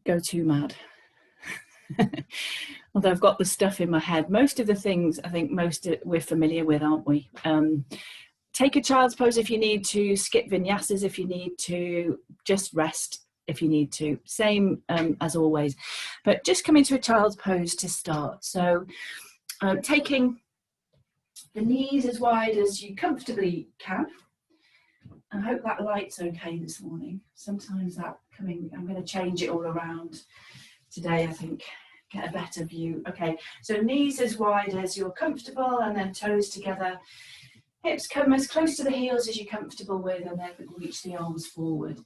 go too mad. Although I've got the stuff in my head, most of the things I think we're familiar with, aren't we? Take a child's pose if you need to, skip vinyasas if you need to, just rest if you need to, same as always, but just come into a child's pose to start. So taking the knees as wide as you comfortably can. I hope that light's okay this morning. Sometimes I'm going to change it all around today, I think, get a better view. Okay, so knees as wide as you're comfortable, and then toes together. Hips come as close to the heels as you're comfortable with, and then reach the arms forward.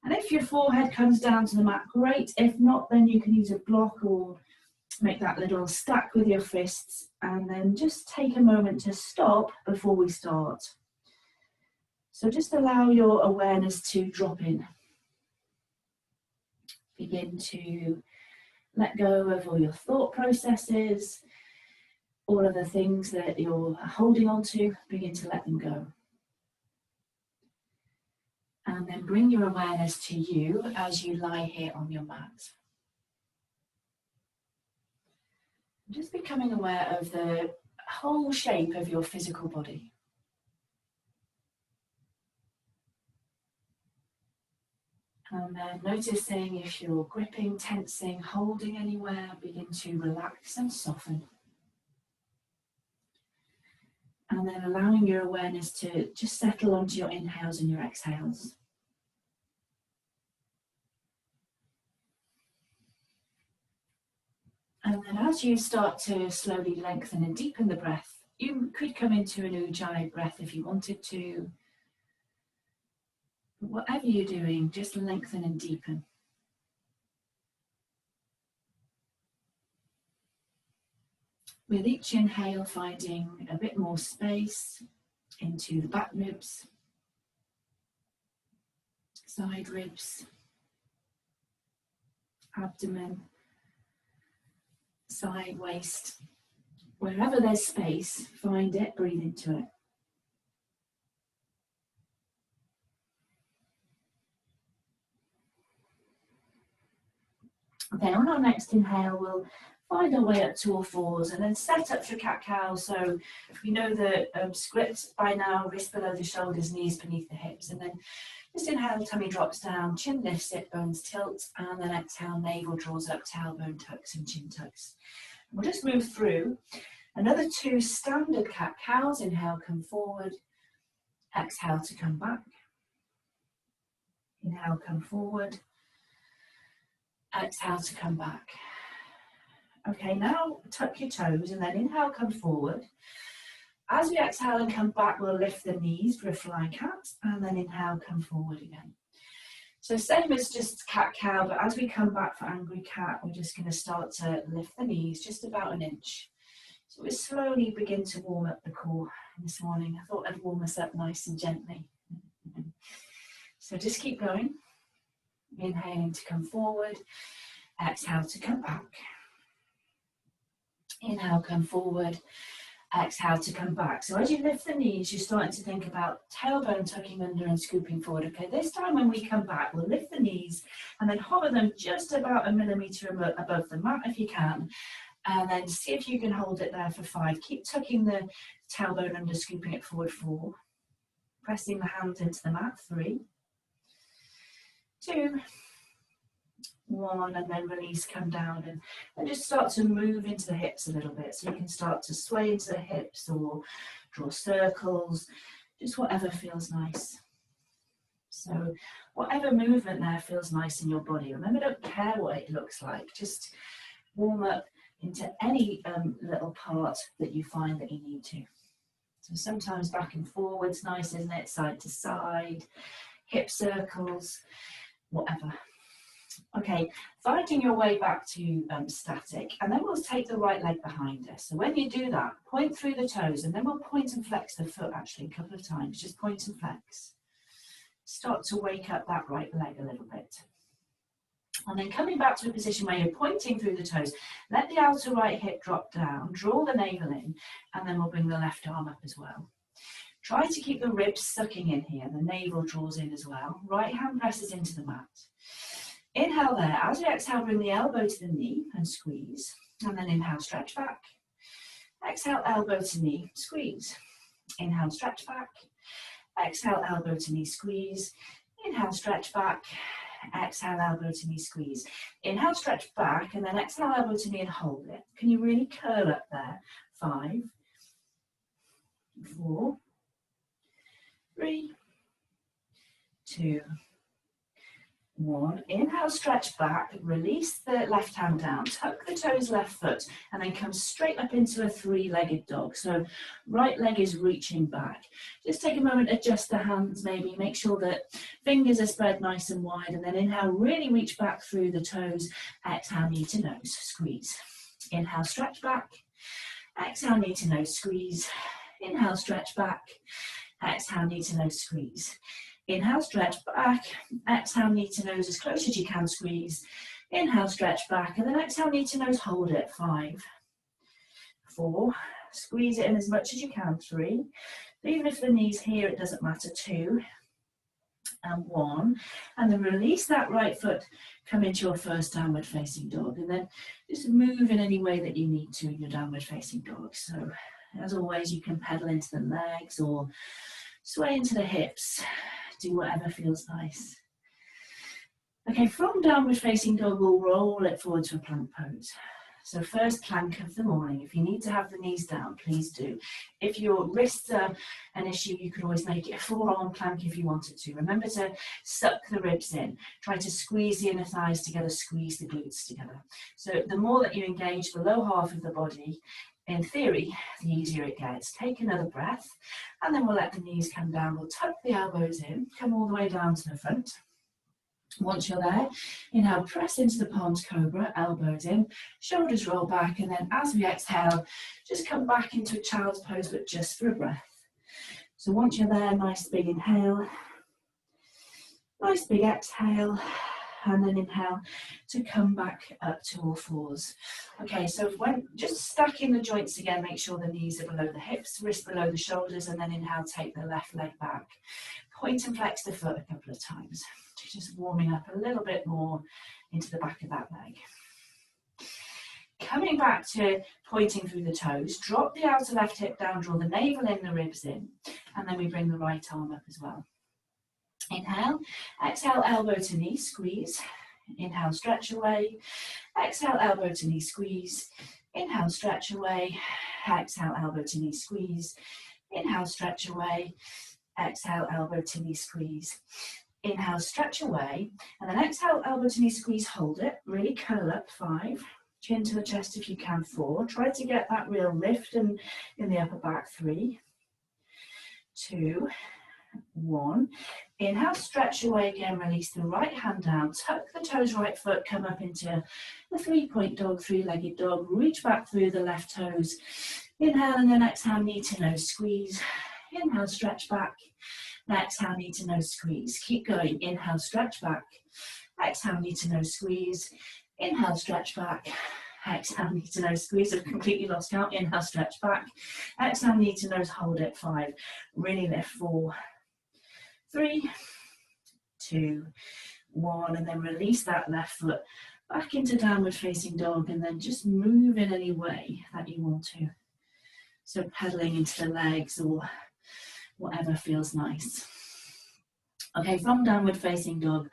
And if your forehead comes down to the mat, great. If not, then you can use a block or make that little stack with your fists, and then just take a moment to stop before we start. So just allow your awareness to drop in. Begin to let go of all your thought processes, all of the things that you're holding on to, begin to let them go. And then bring your awareness to you as you lie here on your mat. Just becoming aware of the whole shape of your physical body. And then noticing if you're gripping, tensing, holding anywhere, begin to relax and soften. And then allowing your awareness to just settle onto your inhales and your exhales. And then as you start to slowly lengthen and deepen the breath, you could come into an ujjayi breath if you wanted to. But whatever you're doing, just lengthen and deepen. With each inhale, finding a bit more space into the back ribs, side ribs, abdomen, side waist. Wherever there's space, find it, breathe into it. Then on our next inhale, we'll find our way up to all fours and then set up for cat-cow. So we know the script by now, wrists below the shoulders, knees beneath the hips. And then just inhale, tummy drops down, chin lifts, sit bones tilt, and then exhale, navel draws up, tailbone tucks and chin tucks. We'll just move through another 2 standard cat-cows. Inhale, come forward. Exhale to come back. Inhale, come forward. Exhale to come back. Okay, now tuck your toes and then inhale, come forward. As we exhale and come back, we'll lift the knees for a flying cat, and then inhale, come forward again. So same as just cat-cow, but as we come back for angry cat, we're just going to start to lift the knees just about an inch. So we slowly begin to warm up the core this morning. I thought I'd warm us up nice and gently. So just keep going. Inhaling to come forward, exhale to come back. Inhale, come forward, exhale to come back. So as you lift the knees, you're starting to think about tailbone tucking under and scooping forward. Okay, this time when we come back, we'll lift the knees and then hover them just about a millimetre above the mat if you can. And then see if you can hold it there for 5. Keep tucking the tailbone under, scooping it forward 4. Pressing the hands into the mat 3. 2, 1, and then release, come down, and then just start to move into the hips a little bit. So you can start to sway into the hips or draw circles, just whatever feels nice. So whatever movement there feels nice in your body. Remember, don't care what it looks like. Just warm up into any little part that you find that you need to. So sometimes back and forwards, nice, isn't it? Side to side, hip circles, whatever. Okay, finding your way back to static, and then we'll take the right leg behind us. So when you do that, point through the toes, and then we'll point and flex the foot actually a couple of times. Just point and flex. Start to wake up that right leg a little bit. And then coming back to a position where you're pointing through the toes, let the outer right hip drop down, draw the navel in, and then we'll bring the left arm up as well. Try to keep the ribs sucking in here, the navel draws in as well. Right hand presses into the mat. Inhale there. As you exhale, bring the elbow to the knee and squeeze. And then inhale, stretch back. Exhale, elbow to knee, squeeze. Inhale, stretch back. Exhale, elbow to knee, squeeze. Inhale, stretch back. Exhale, elbow to knee, squeeze. Inhale, stretch back, and then exhale, elbow to knee, and hold it. Can you really curl up there? 5, 4, 3, 2, 1. Inhale, stretch back, release the left hand down, tuck the toes left foot, and then come straight up into a three-legged dog. So right leg is reaching back. Just take a moment, adjust the hands maybe, make sure that fingers are spread nice and wide, and then inhale, really reach back through the toes. Exhale, knee to nose, squeeze. Inhale, stretch back. Exhale, knee to nose, squeeze. Inhale, stretch back. Exhale, knee to nose, squeeze. Inhale, stretch back. Exhale, knee to nose as close as you can, squeeze. Inhale, stretch back, and then exhale, knee to nose, hold it. 5, 4, squeeze it in as much as you can. 3, even if the knee's here, it doesn't matter. 2, and 1, and then release that right foot, come into your first downward facing dog, and then just move in any way that you need to in your downward facing dog. So as always, you can pedal into the legs or sway into the hips. Do whatever feels nice. Okay, from downward facing dog, we'll roll it forward to a plank pose. So first plank of the morning. If you need to have the knees down, please do. If your wrists are an issue, you could always make it a forearm plank if you wanted to. Remember to suck the ribs in. Try to squeeze the inner thighs together, squeeze the glutes together. So the more that you engage the low half of the body, in theory, the easier it gets. Take another breath, and then we'll let the knees come down. We'll tuck the elbows in, come all the way down to the front. Once you're there, inhale, press into the palms cobra, elbows in, shoulders roll back, and then as we exhale, just come back into a child's pose, but just for a breath. So once you're there, nice big inhale, nice big exhale, and then inhale to come back up to all fours. Okay, so when just stacking the joints again, make sure the knees are below the hips, wrists below the shoulders, and then inhale, take the left leg back. Point and flex the foot a couple of times. Just warming up a little bit more into the back of that leg. Coming back to pointing through the toes, drop the outer left hip down, draw the navel in, the ribs in, and then we bring the right arm up as well. Inhale, exhale, elbow to knee, squeeze. Inhale, stretch away. Exhale, elbow to knee, squeeze. Inhale, stretch away. Exhale, elbow to knee, squeeze. Inhale, stretch away. Exhale, elbow to knee, squeeze. Inhale, stretch away. And then exhale, elbow to knee, squeeze, hold it. Really curl up. 5. Chin to the chest if you can. 4. Try to get that real lift in the upper back. 3, 2, 1. Inhale, stretch away again, release the right hand down, tuck the toes, right foot, come up into the 3-point dog, 3-legged dog, reach back through the left toes. Inhale and then exhale, knee to nose, squeeze. Inhale, stretch back. Exhale, knee to nose, squeeze. Keep going. Inhale, stretch back. Exhale, knee to nose, squeeze. Inhale, stretch back. Exhale, knee to nose, squeeze. I've completely lost count. Inhale, stretch back. Exhale, knee to nose, hold it. 5. Really lift. 4, 3, 2, 1, and then release that left foot back into downward facing dog, and then just move in any way that you want to. So pedaling into the legs or whatever feels nice. Okay, from downward facing dog,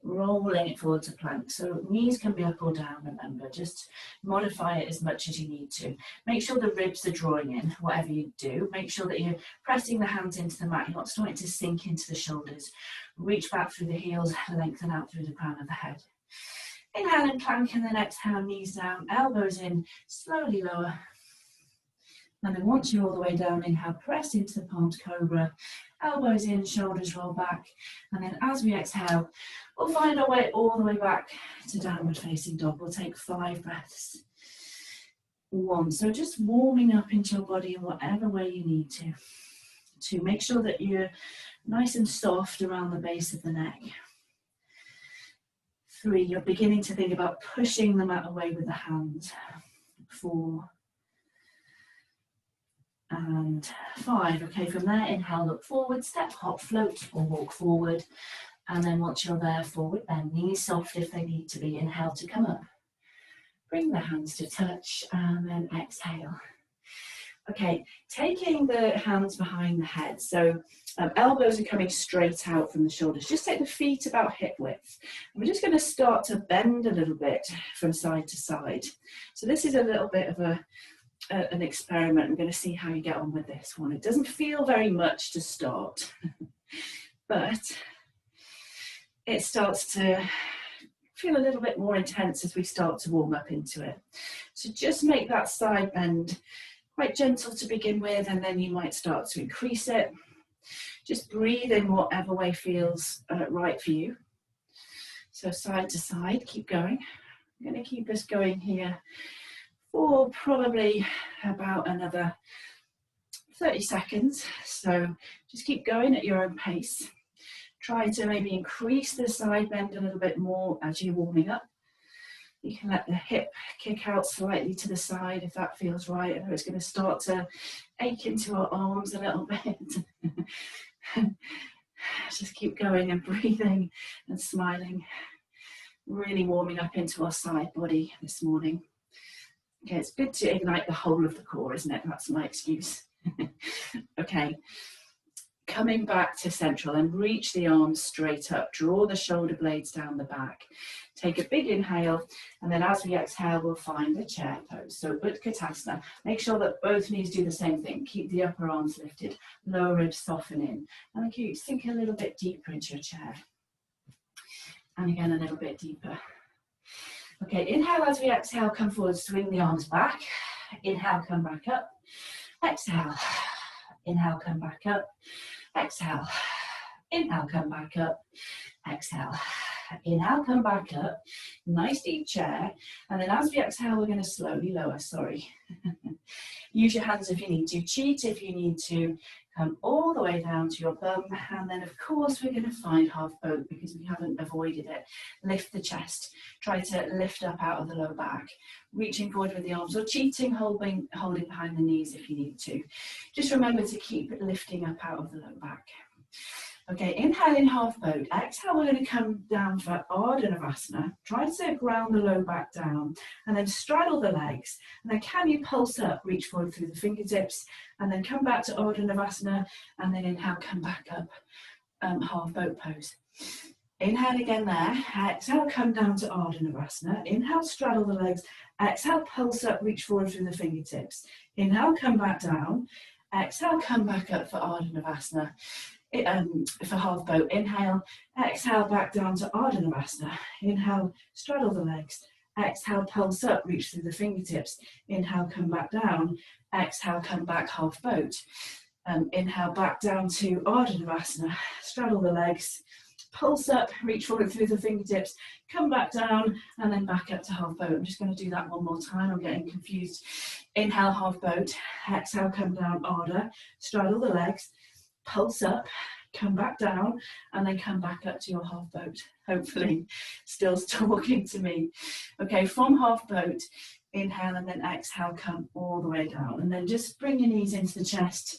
rolling it forward to plank. So knees can be up or down, remember, just modify it as much as you need to. Make sure the ribs are drawing in, whatever you do. Make sure that you're pressing the hands into the mat, you're not starting to sink into the shoulders. Reach back through the heels, lengthen out through the crown of the head. Inhale and plank, and then exhale, knees down, elbows in, slowly lower. And then once you're all the way down, inhale, press into the palms cobra, elbows in, shoulders roll back. And then as we exhale, we'll find our way all the way back to downward facing dog. We'll take 5 breaths. 1. So just warming up into your body in whatever way you need to. 2. Make sure that you're nice and soft around the base of the neck. 3. You're beginning to think about pushing the mat away with the hands. 4. And 5. Okay, from there, inhale, look forward, step, hop, float, or walk forward. And then once you're there, forward bend, knees soft if they need to be. Inhale to come up. Bring the hands to touch and then exhale. Okay, taking the hands behind the head. So elbows are coming straight out from the shoulders. Just take the feet about hip width. And we're just going to start to bend a little bit from side to side. So this is a little bit of an experiment. I'm going to see how you get on with this one. It doesn't feel very much to start, but it starts to feel a little bit more intense as we start to warm up into it. So just make that side bend quite gentle to begin with, and then you might start to increase it. Just breathe in whatever way feels right for you. So side to side, keep going. I'm going to keep us going here for probably about another 30 seconds. So just keep going at your own pace. Try to maybe increase the side bend a little bit more as you're warming up. You can let the hip kick out slightly to the side if that feels right. I know it's going to start to ache into our arms a little bit. Just keep going and breathing and smiling. Really warming up into our side body this morning. Okay, it's good to ignite the whole of the core, isn't it? That's my excuse. Okay. Coming back to central and reach the arms straight up. Draw the shoulder blades down the back. Take a big inhale, and then as we exhale, we'll find a chair pose. So Utkatasana. Make sure that both knees do the same thing. Keep the upper arms lifted, lower ribs soften in. And keep sink a little bit deeper into your chair. And again, a little bit deeper. Okay, inhale as we exhale, come forward, swing the arms back. Inhale, come back up. Exhale. Inhale, come back up. Exhale. Inhale, come back up. Exhale. Inhale, come back up. Nice deep chair. And then as we exhale, we're going to slowly lower, Use your hands if you need to. Cheat if you need to. Come all the way down to your bum. And then, of course, we're going to find half boat because we haven't avoided it. Lift the chest. Try to lift up out of the low back. Reaching forward with the arms or cheating, holding behind the knees if you need to. Just remember to keep lifting up out of the low back. Okay, inhale in half boat. Exhale, we're going to come down for Ardha Navasana. Try to ground the low back down and then straddle the legs. And then can you pulse up, reach forward through the fingertips, and then come back to Ardha Navasana, and then inhale, come back up, half boat pose. Inhale again there. Exhale, come down to Ardha Navasana. Inhale, straddle the legs. Exhale, pulse up, reach forward through the fingertips. Inhale, come back down. Exhale, come back up for Ardha Navasana. For half boat. Inhale, exhale, back down to Ardha Navasana. Inhale, straddle the legs. Exhale, pulse up, reach through the fingertips. Inhale, come back down. Exhale, come back half boat. Inhale, back down to Ardha Navasana. Straddle the legs. Pulse up, reach forward through the fingertips. Come back down and then back up to half boat. I'm just going to do that one more time. I'm getting confused. Inhale, half boat. Exhale, come down, Ardha. Straddle the legs. Pulse up, come back down, and then come back up to your half boat. Hopefully, still talking to me. Okay, from half boat, inhale and then exhale, come all the way down. And then just bring your knees into the chest.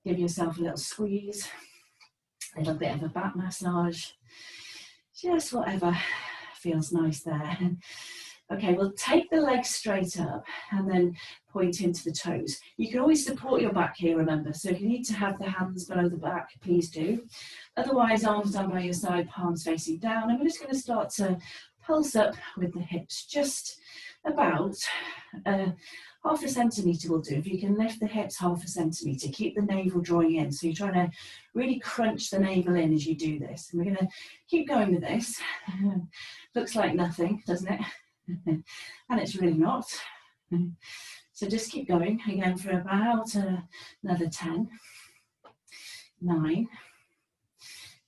Give yourself a little squeeze, a little bit of a back massage. Just whatever feels nice there. Okay, we'll take the legs straight up and then point into the toes. You can always support your back here, remember. So if you need to have the hands below the back, please do. Otherwise, arms down by your side, palms facing down. And we're just going to start to pulse up with the hips. Just about half a centimetre will do. If you can lift the hips half a centimetre, keep the navel drawing in. So you're trying to really crunch the navel in as you do this. And we're going to keep going with this. Looks like nothing, doesn't it? And it's really not. So just keep going again for about another 10, 9,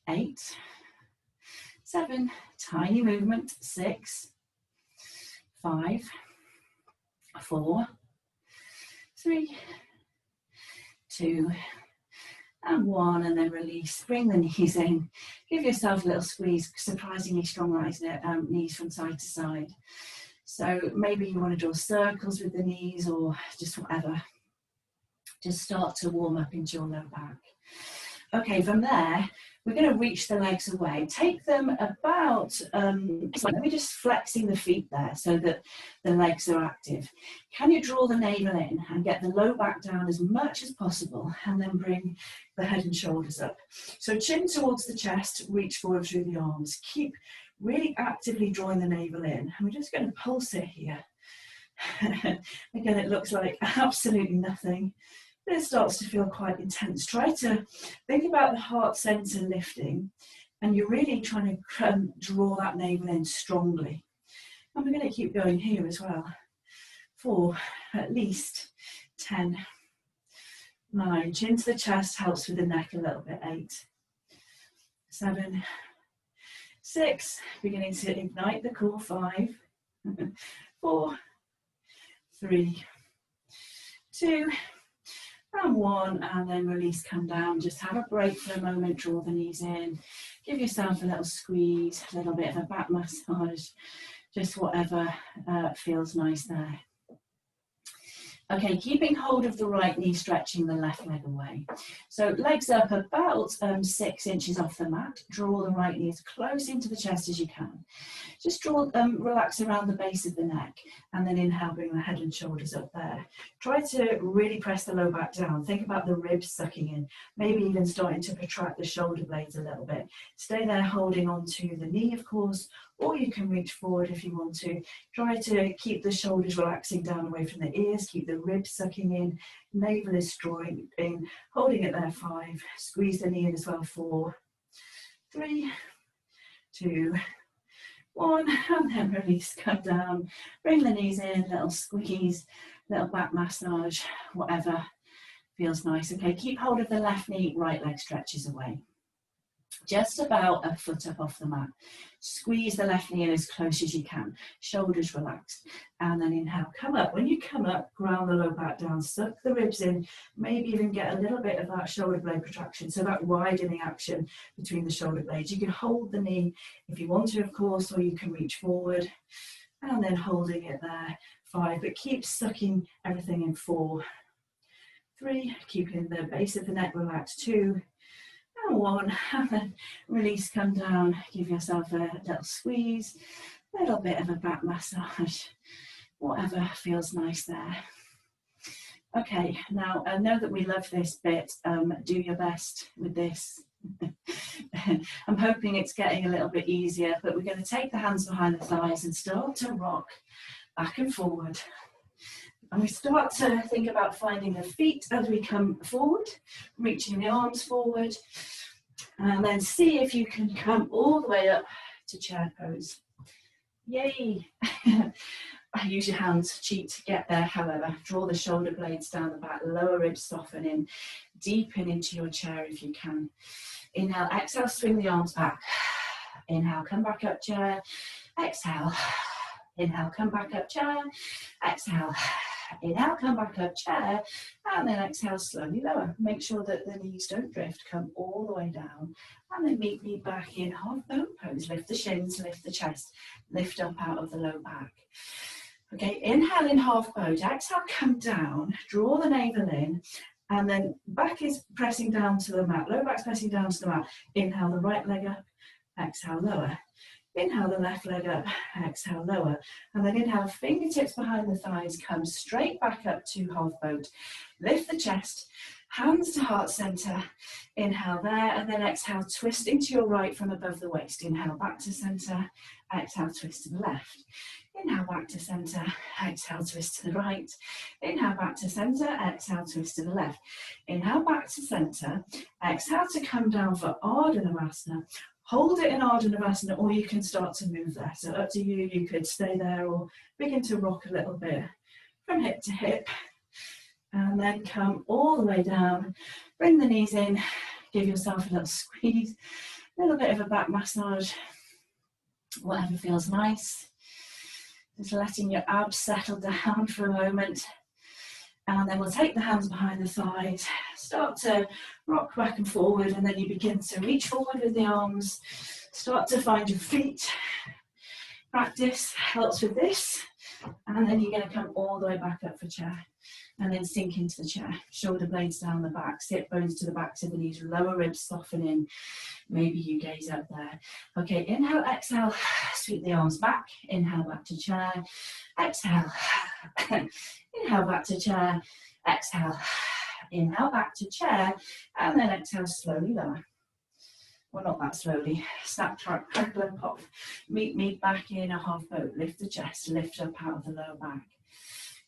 8, 7, tiny movement, 6, 5, 4, 3, 2, and 1, and then release. Bring the knees in. Give yourself a little squeeze. Surprisingly strong right knees from side to side. So maybe you want to draw circles with the knees or just whatever. Just start to warm up into your low back. Okay, from there, we're going to reach the legs away. Take them about, let me just flexing the feet there so that the legs are active. Can you draw the navel in and get the low back down as much as possible, and then bring the head and shoulders up. So chin towards the chest, reach forward through the arms. Keep really actively drawing the navel in. And we're just going to pulse it here. Again, it looks like absolutely nothing. But it starts to feel quite intense. Try to think about the heart center lifting, and you're really trying to draw that navel in strongly. And we're going to keep going here as well for at least 10, 9. Chin to the chest helps with the neck a little bit. 8, 7, 6. Beginning to ignite the core. 5, 4, 3, 2, and 1, and then release, come down. Just have a break for a moment, draw the knees in, give yourself a little squeeze, a little bit of a back massage, just whatever feels nice there. Okay, keeping hold of the right knee, stretching the left leg away. So legs up about 6 inches off the mat. Draw the right knee as close into the chest as you can. Just draw, relax around the base of the neck, and then inhale, bring the head and shoulders up there. Try to really press the low back down. Think about the ribs sucking in, maybe even starting to protract the shoulder blades a little bit. Stay there holding on to the knee, of course, or you can reach forward if you want to. Try to keep the shoulders relaxing down away from the ears, keep the ribs sucking in, navel is drawing in, holding it there. 5, squeeze the knee in as well. 4, 3, 2, 1, and then release, come down, bring the knees in, little squeeze, little back massage, whatever feels nice. Okay, keep hold of the left knee, right leg stretches away. Just about a foot up off the mat. Squeeze the left knee in as close as you can. Shoulders relaxed. And then inhale, come up. When you come up, ground the low back down. Suck the ribs in. Maybe even get a little bit of that shoulder blade protraction. So that widening action between the shoulder blades. You can hold the knee if you want to, of course, or you can reach forward. And then holding it there. 5. But keep sucking everything in. 4, 3. Keeping the base of the neck relaxed. 2. And 1, and then release, come down, give yourself a little squeeze, a little bit of a back massage, whatever feels nice there. Okay, now I know that we love this bit, do your best with this. I'm hoping it's getting a little bit easier, but we're going to take the hands behind the thighs and start to rock back and forward. And we start to think about finding the feet as we come forward, reaching the arms forward, and then see if you can come all the way up to chair pose. Yay! Use your hands, cheat to get there, however. Draw the shoulder blades down the back, lower ribs soften in, deepen into your chair if you can. Inhale, exhale, swing the arms back. Inhale, come back up chair. Exhale. Inhale, come back up chair. Exhale. Inhale, come back up chair, and then exhale, slowly lower. Make sure that the knees don't drift, come all the way down, and then meet me back in half boat pose. Lift the shins, lift the chest, lift up out of the low back. Okay, inhale in half boat, exhale, come down, draw the navel in, and then back is pressing down to the mat, low back's pressing down to the mat. Inhale the right leg up, exhale, lower. Inhale the left leg up, exhale, lower. And then inhale, fingertips behind the thighs, come straight back up to half boat. Lift the chest, hands to heart center. Inhale there, and then exhale, twisting to your right from above the waist. Inhale back to center, exhale, twist to the left. Inhale back to center, exhale, twist to the right. Inhale back to center, exhale, twist to the left. Inhale back to center, exhale to come down for Ardha Navasana. Hold it in Ardha Navasana, or you can start to move there. So up to you, you could stay there or begin to rock a little bit from hip to hip. And then come all the way down, bring the knees in, give yourself a little squeeze, a little bit of a back massage, whatever feels nice. Just letting your abs settle down for a moment. And then we'll take the hands behind the thighs, start to rock back and forward, and then you begin to reach forward with the arms, start to find your feet, Practice helps with this. And then you're going to come all the way back up for chair. And then sink into the chair. Shoulder blades down the back, sit bones to the backs of the knees, lower ribs soften in. Maybe you gaze up there. Okay, inhale, exhale, sweep the arms back. Inhale, back to chair. Exhale. Inhale, back to chair. Exhale. Inhale, back to chair. And then exhale, slowly lower. Well, not that slowly. Snap, crackle and pop. Meet me back in a half boat. Lift the chest, lift up out of the lower back.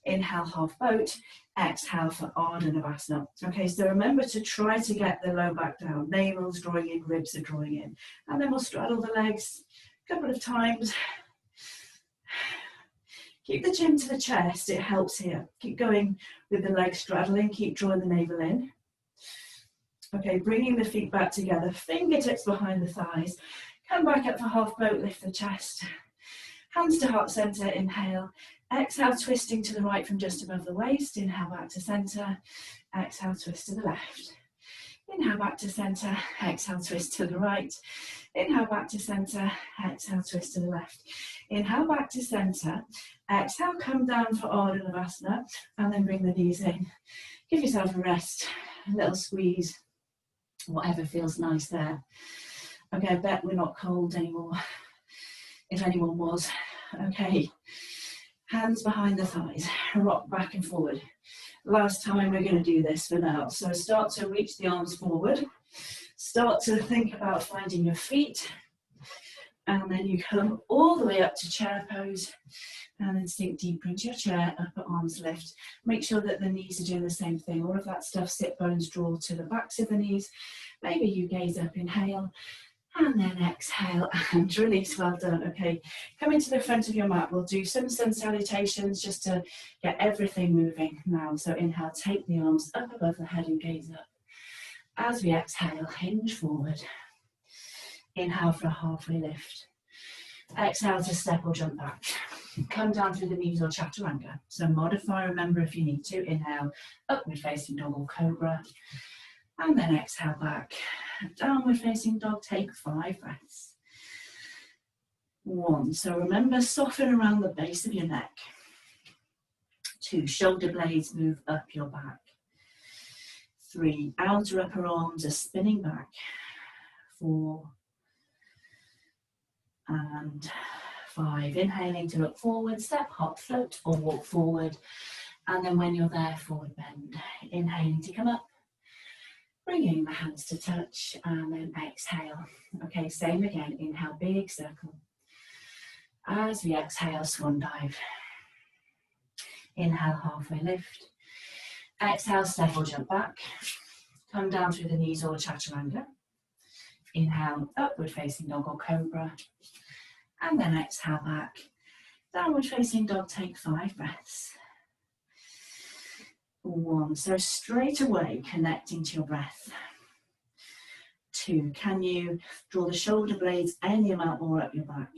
Inhale, half boat. Exhale for Ardha Navasana. Okay, so remember to try to get the low back down. Navel's drawing in, ribs are drawing in. And then we'll straddle the legs a couple of times. Keep the chin to the chest, it helps here. Keep going with the legs straddling, keep drawing the navel in. Okay, bringing the feet back together, fingertips behind the thighs. Come back up for half boat, lift the chest. Hands to heart center, inhale. Exhale, twisting to the right from just above the waist. Inhale, back to center. Exhale, twist to the left. Inhale, back to center. Exhale, twist to the right. Inhale, back to center. Exhale, twist to the left. Inhale, back to center. Exhale, come down for Ardha Navasana. And then bring the knees in. Give yourself a rest, a little squeeze. Whatever feels nice there. Okay, I bet we're not cold anymore. If anyone was. Okay. Hands behind the thighs, rock back and forward. Last time we're going to do this for now. So start to reach the arms forward. Start to think about finding your feet. And then you come all the way up to chair pose. And then sink deeper into your chair, upper arms lift. Make sure that the knees are doing the same thing. All of that stuff, sit bones draw to the backs of the knees. Maybe you gaze up, inhale. And then exhale and release, well done. Okay, come into the front of your mat. We'll do some sun salutations just to get everything moving now. So inhale, take the arms up above the head and gaze up. As we exhale, hinge forward. Inhale for a halfway lift. Exhale to step or jump back. Come down through the knees or chaturanga. So modify, remember if you need to. Inhale, upward facing dog or cobra. And then exhale back. Downward facing dog, take 5 breaths. 1, so remember, soften around the base of your neck. 2, shoulder blades move up your back. 3, outer upper arms are spinning back. 4, and 5. Inhaling to look forward, step, hop, float, or walk forward. And then when you're there, forward bend. Inhaling to come up. Bringing the hands to touch and then exhale. Okay, same again. Inhale, big circle. As we exhale, swan dive. Inhale, halfway lift. Exhale, step or jump back. Come down through the knees or chaturanga. Inhale, upward facing dog or cobra. And then exhale back. Downward facing dog, take 5 breaths. 1, so straight away connecting to your breath. 2, can you draw the shoulder blades any amount more up your back?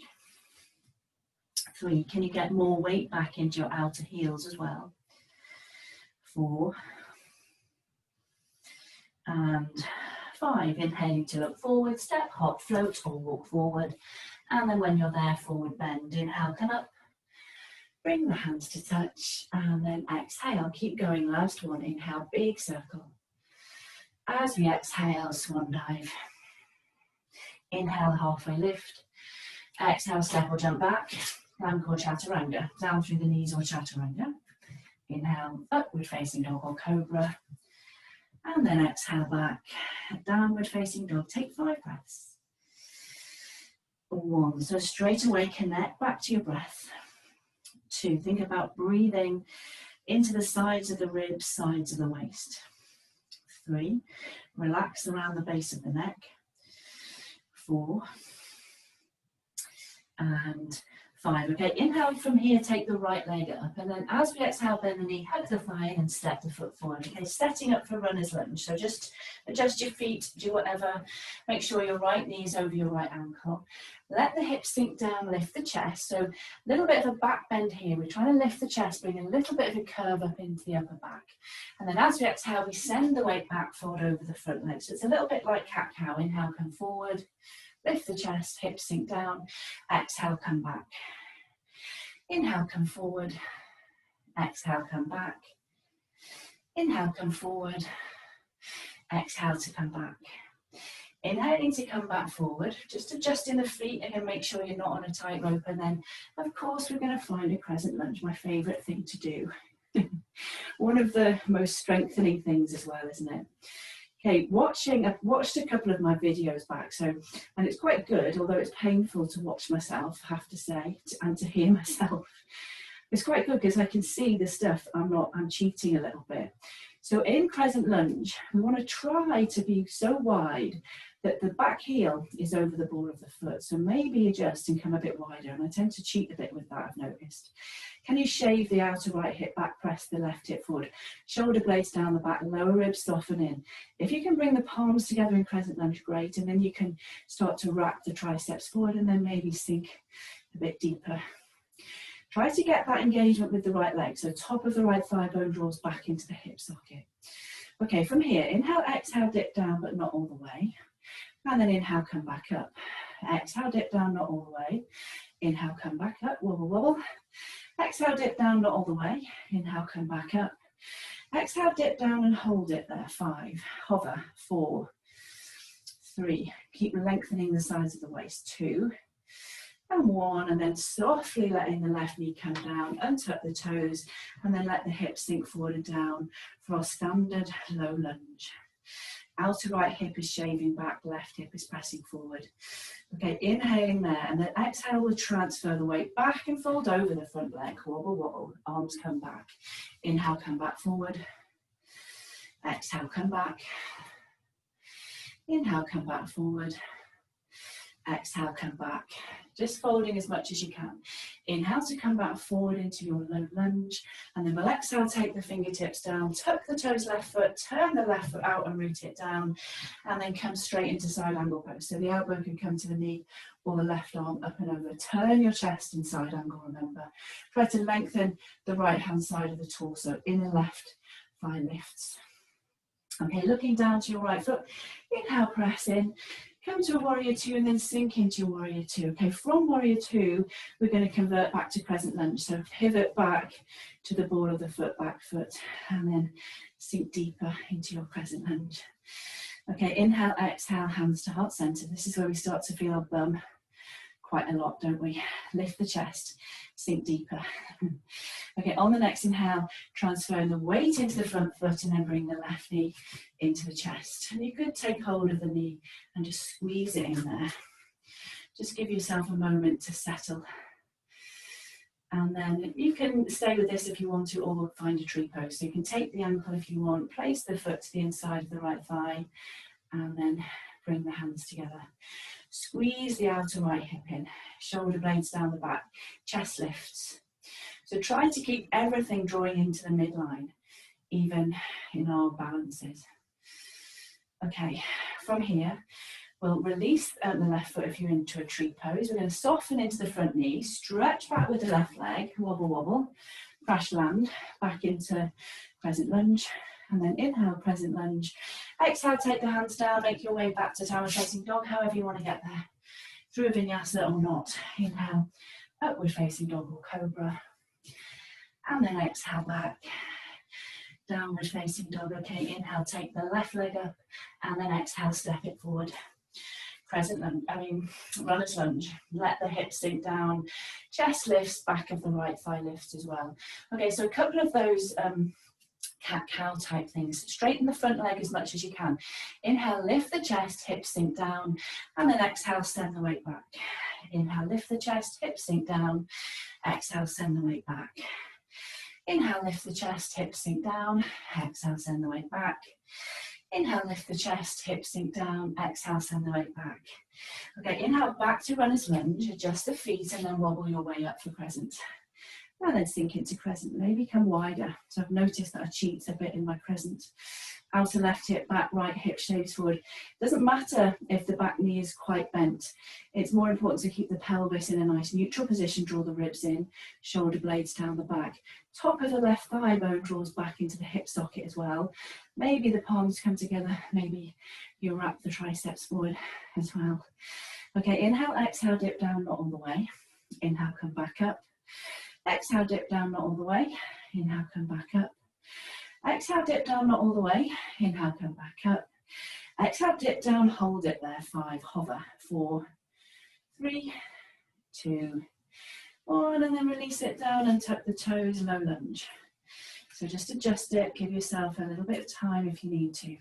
3, can you get more weight back into your outer heels as well? 4, and 5, inhaling to look forward, step, hop, float or walk forward. And then when you're there, forward bend, inhale, come up. Bring the hands to touch and then exhale. Keep going, last one. Inhale, big circle. As we exhale, swan dive. Inhale, halfway lift. Exhale, step or jump back. Plank or chaturanga. Down through the knees or chaturanga. Inhale, upward facing dog or cobra. And then exhale back. Downward facing dog. Take 5 breaths. 1, so straight away connect back to your breath. 2, think about breathing into the sides of the ribs, sides of the waist. 3, relax around the base of the neck. 4, and 5. Okay, inhale from here, take the right leg up, and then as we exhale, bend the knee, hug the thigh, and step the foot forward. Okay, setting up for runner's lunge. So just adjust your feet, do whatever. Make sure your right knee is over your right ankle. Let the hips sink down, lift the chest. So a little bit of a back bend here. We're trying to lift the chest, bring a little bit of a curve up into the upper back. And then as we exhale, we send the weight back forward over the front leg. So it's a little bit like cat-cow. Inhale, come forward. Lift the chest, hips sink down. Exhale, come back. Inhale, come forward. Exhale, come back. Inhale, come forward. Exhale to come back. Inhaling to come back forward, just adjusting the feet and make sure you're not on a tightrope. And then, of course, we're going to find a crescent lunge, my favourite thing to do. One of the most strengthening things as well, isn't it? Okay, I've watched a couple of my videos back, and it's quite good, although it's painful to watch myself, I have to say, and to hear myself. It's quite good because I can see the stuff I'm cheating a little bit. So in crescent lunge, we want to try to be so wide that the back heel is over the ball of the foot. So maybe adjust and come a bit wider. And I tend to cheat a bit with that, I've noticed. Can you shave the outer right hip back, press the left hip forward? Shoulder blades down the back, lower ribs soften in. If you can bring the palms together in crescent lunge, great. And then you can start to wrap the triceps forward and then maybe sink a bit deeper. Try to get that engagement with the right leg. So top of the right thigh bone draws back into the hip socket. Okay, from here, inhale, exhale, dip down, but not all the way. And then inhale, come back up. Exhale, dip down, not all the way. Inhale, come back up, wobble, wobble. Exhale, dip down, not all the way. Inhale, come back up. Exhale, dip down and hold it there. 5, hover, 4, 3. Keep lengthening the sides of the waist. 2. And 1, and then softly letting the left knee come down, untuck the toes, and then let the hips sink forward and down for our standard low lunge. Outer right hip is shaving back, left hip is pressing forward. Okay, inhaling there, and then exhale, we'll transfer the weight back and fold over the front leg. Wobble, wobble, arms come back. Inhale, come back forward. Exhale, come back. Inhale, come back forward. Exhale, come back. Just folding as much as you can. Inhale to come back forward into your low lunge. And then we'll exhale, take the fingertips down, tuck the toes left foot, turn the left foot out and root it down. And then come straight into side angle pose. So the elbow can come to the knee or the left arm up and over. Turn your chest in side angle, remember. Try to lengthen the right hand side of the torso. Inner left thigh lifts. Okay, looking down to your right foot. Inhale, press in. Come to a warrior 2 and then sink into your warrior 2. Okay, from warrior 2, we're going to convert back to crescent lunge. So pivot back to the ball of the foot, back foot, and then sink deeper into your crescent lunge. Okay, inhale, exhale, hands to heart center. This is where we start to feel our bum quite a lot, don't we? Lift the chest, sink deeper. Okay, on the next inhale, transferring the weight into the front foot and then bring the left knee into the chest. And you could take hold of the knee and just squeeze it in there. Just give yourself a moment to settle. And then you can stay with this if you want to, or find a tree pose. So you can take the ankle if you want, place the foot to the inside of the right thigh, and then bring the hands together. Squeeze the outer right hip in, shoulder blades down the back, chest lifts. So try to keep everything drawing into the midline, even in our balances. Okay, from here, we'll release the left foot if you're into a tree pose. We're going to soften into the front knee, stretch back with the left leg, wobble, wobble, crash land, back into crescent lunge. And then inhale, crescent lunge. Exhale, take the hands down, make your way back to downward facing dog, however you want to get there. Through a vinyasa or not. Inhale, upward facing dog or cobra. And then exhale back. Downward facing dog. Okay, inhale, take the left leg up. And then exhale, step it forward. Crescent lunge, runner's lunge. Let the hips sink down. Chest lifts, back of the right thigh lifts as well. Okay, so a couple of those cat-cow type things. Straighten the front leg as much as you can. Inhale, lift the chest, hips sink down, and then exhale, send the weight back. Inhale, lift the chest, hips sink down. Exhale, send the weight back. Inhale, lift the chest, hips sink down. Exhale, send the weight back. Inhale, lift the chest, hips sink down. Exhale, send the weight back. Okay, inhale, back to runner's lunge. Adjust the feet and then wobble your way up for crescent. And then sink into crescent, maybe come wider. So I've noticed that I cheat a bit in my crescent. Outer left hip back, right hip shaves forward. Doesn't matter if the back knee is quite bent. It's more important to keep the pelvis in a nice neutral position, draw the ribs in, shoulder blades down the back. Top of the left thigh bone draws back into the hip socket as well. Maybe the palms come together, maybe you wrap the triceps forward as well. Okay, inhale, exhale, dip down, not all the way. Inhale, come back up. Exhale, dip down, not all the way. Inhale, come back up. Exhale, dip down, not all the way. Inhale, come back up. Exhale, dip down, hold it there. 5, hover. 4, 3, 2, 1, and then release it down and tuck the toes, low lunge. So just adjust it, give yourself a little bit of time if you need to.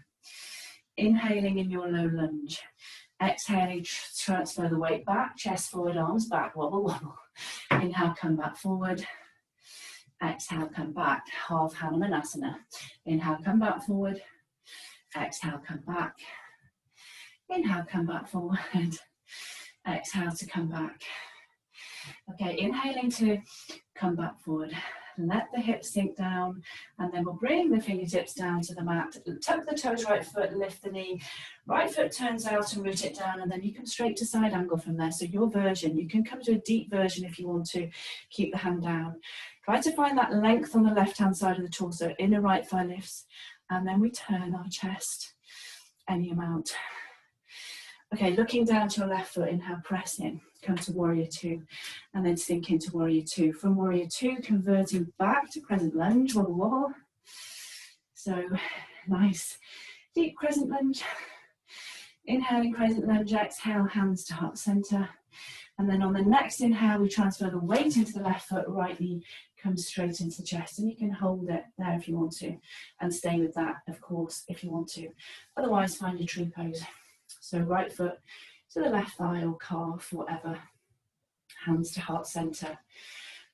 Inhaling in your low lunge. Exhaling, transfer the weight back, chest forward, arms back, wobble, wobble. Inhale, come back forward. Exhale, come back, half Hanumanasana. Inhale, come back forward. Exhale, come back. Inhale, come back forward. Exhale to come back. Okay, inhaling to come back forward. Let the hips sink down, and then we'll bring the fingertips down to the mat. Tuck the toes, right foot, lift the knee. Right foot turns out and root it down, and then you come straight to side angle from there. So your version, you can come to a deep version if you want to. Keep the hand down. Try to find that length on the left-hand side of the torso. Inner right thigh lifts, and then we turn our chest any amount. Okay, looking down to your left foot, inhale, press in, come to warrior 2, and then sink into warrior 2. From warrior 2, converting back to crescent lunge, wobble, wobble. So, nice, deep crescent lunge. Inhaling crescent lunge, exhale, hands to heart center. And then on the next inhale, we transfer the weight into the left foot, right knee comes straight into the chest, and you can hold it there if you want to, and stay with that, of course, if you want to. Otherwise, find your tree pose. So right foot to the left thigh or calf, whatever, hands to heart center.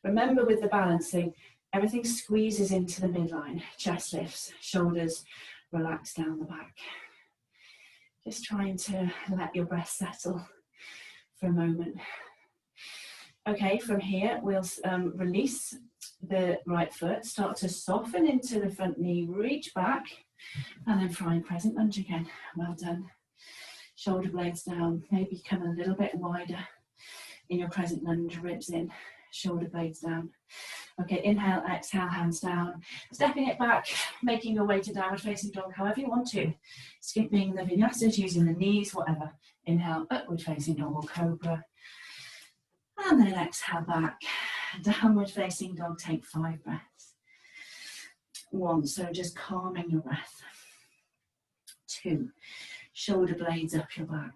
Remember with the balancing, everything squeezes into the midline, chest lifts, shoulders relax down the back. Just trying to let your breath settle for a moment. Okay, from here, we'll release the right foot, start to soften into the front knee, reach back, and then find crescent lunge again. Well done. Shoulder blades down, maybe come a little bit wider in your crescent lunge, ribs in, shoulder blades down. Okay, inhale, exhale, hands down, stepping it back, making your way to downward facing dog, however you want to. Skipping the vinyasas, using the knees, whatever. Inhale, upward facing dog or cobra. And then exhale back, downward facing dog, take 5 breaths. 1, so just calming your breath. 2, shoulder blades up your back.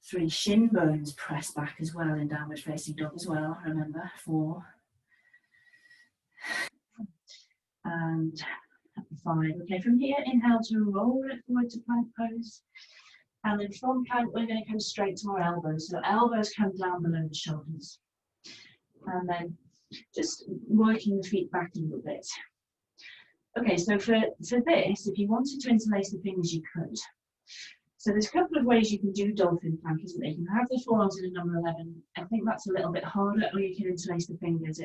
3, shin bones press back as well in downward facing dog as well, remember. 4. And 5. Okay, from here, inhale to roll it forward to plank pose. And then from plank, we're going to come straight to our elbows. So elbows come down below the shoulders. And then just working the feet back a little bit. Okay, so for this, if you wanted to interlace the fingers, you could. So there's a couple of ways you can do dolphin plank, isn't there? You can have the forearms in a number 11. I think that's a little bit harder, or you can interlace the fingers.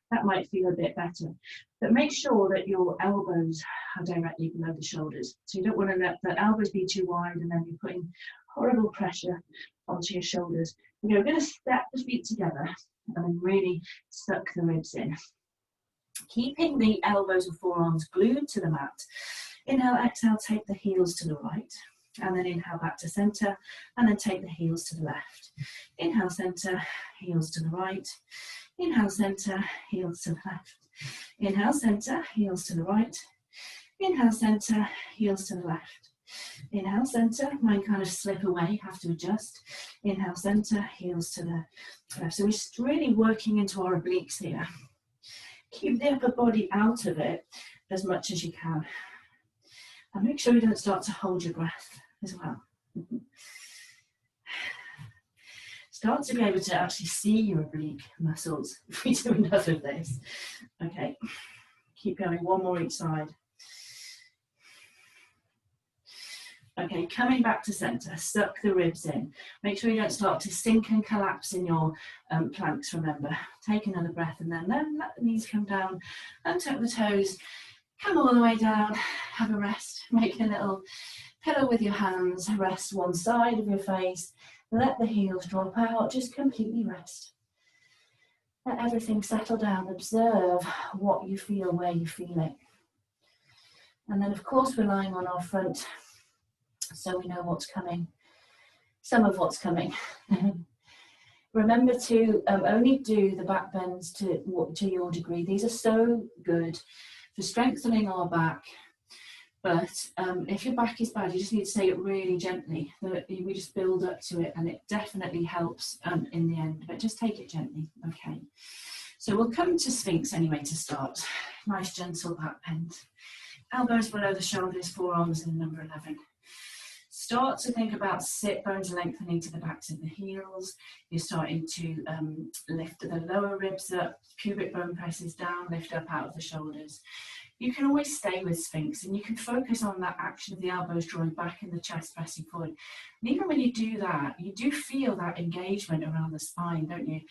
That might feel a bit better. But make sure that your elbows are directly below the shoulders. So you don't want to let the elbows be too wide and then you're putting horrible pressure onto your shoulders. You're going to step the feet together and then really suck the ribs in. Keeping the elbows and forearms glued to the mat. Inhale, exhale, take the heels to the right. And then inhale back to center, and then take the heels to the left. Inhale, center, heels to the right. Inhale, center, heels to the left. Inhale, center, heels to the right. Inhale, center, heels to the left. Inhale, center, might kind of slip away, have to adjust. Inhale, center, heels to the left. So we're really working into our obliques here. Keep the upper body out of it as much as you can. And make sure you don't start to hold your breath as well. Start to be able to actually see your oblique muscles if we do enough of this. Okay, keep going, 1 more each side. Okay, coming back to center, suck the ribs in. Make sure you don't start to sink and collapse in your planks, remember. Take another breath and then let the knees come down, untuck the toes, come all the way down, have a rest, make a little pillow with your hands, rest one side of your face, let the heels drop out, just completely rest. Let everything settle down, observe what you feel, where you feel it. And then of course we're lying on our front, so we know what's coming, some of what's coming. Remember to only do the back bends to your degree. These are so good for strengthening our back. But if your back is bad, you just need to say it really gently. We just build up to it, and it definitely helps in the end. But just take it gently, okay? So we'll come to Sphinx anyway to start. Nice gentle back bend. Elbows below the shoulders, forearms in number 11. Start to think about sit bones lengthening to the backs of the heels. You're starting to lift the lower ribs up, pubic bone presses down, lift up out of the shoulders. You can always stay with Sphinx, and you can focus on that action of the elbows drawing back and the chest pressing forward. And even when you do that, you do feel that engagement around the spine, don't you?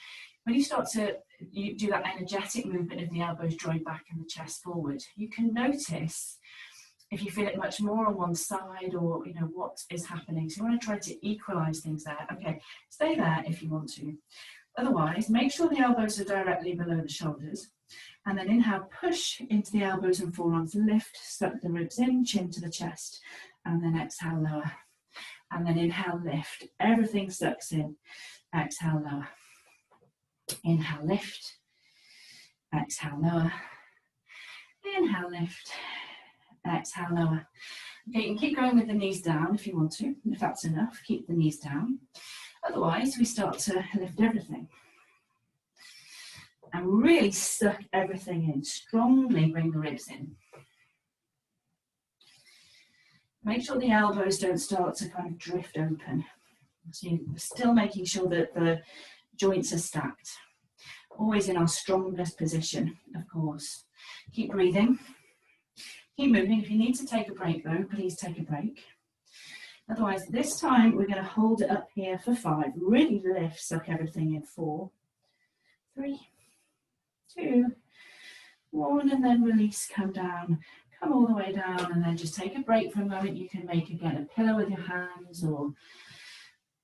When you start to do that energetic movement of the elbows drawing back and the chest forward, you can notice if you feel it much more on one side, or you know what is happening. So you want to try to equalize things there. Okay, stay there if you want to. Otherwise, make sure the elbows are directly below the shoulders. And then inhale, push into the elbows and forearms, lift, suck the ribs in, chin to the chest, and then exhale, lower. And then inhale, lift, everything sucks in, exhale, lower. Inhale, lift, exhale, lower. Inhale, lift, exhale, lower. Okay, you can keep going with the knees down if you want to. If that's enough, keep the knees down. Otherwise, we start to lift everything. And really suck everything in. Strongly bring the ribs in. Make sure the elbows don't start to kind of drift open. So you're still making sure that the joints are stacked. Always in our strongest position, of course. Keep breathing. Keep moving. If you need to take a break though, please take a break. Otherwise, this time we're going to hold it up here for 5. Really lift, suck everything in. 4, 3, 2, 1, and then release, come down, come all the way down, and then just take a break for a moment. You can make again a pillow with your hands or